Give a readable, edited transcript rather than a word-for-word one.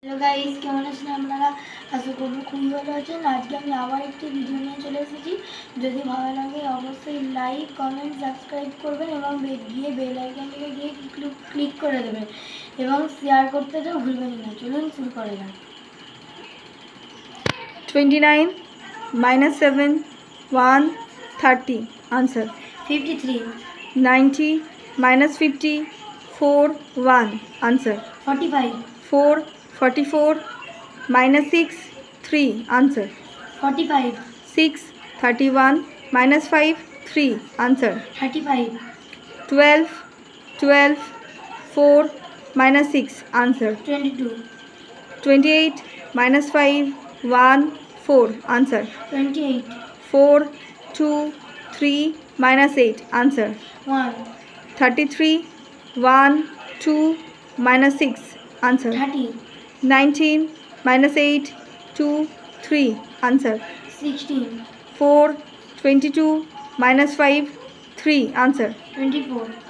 Hello guys, কেমন আছেন আপনারা? আশা করব খুবই ভালো আছেন। আজকে আমি আবার একটি ভিডিও নিয়ে চলে এসেছি। যদি ভালো লাগে অবশ্যই লাইক, কমেন্ট, সাবস্ক্রাইব করবেন এবং গিয়ে বেল আইকনটিতে গিয়ে ক্লিক করে দেবেন এবং শেয়ার করতে তো ভুলবেন না। চলুন শুরু করা যাক। 29 minus 7 1 30 answer 53 90 minus 50 4 1 answer 45 4 44 minus 6 3 answer 45 6 31 minus 5 3 answer 35 12 12 4 minus 6 answer 22 28 minus 5 1 4 answer 28 4 2 3 minus 8 answer 1 33 1 2 minus 6 answer 30 19 minus 8 2 3 answer 16 4 22 minus 5 3 answer 24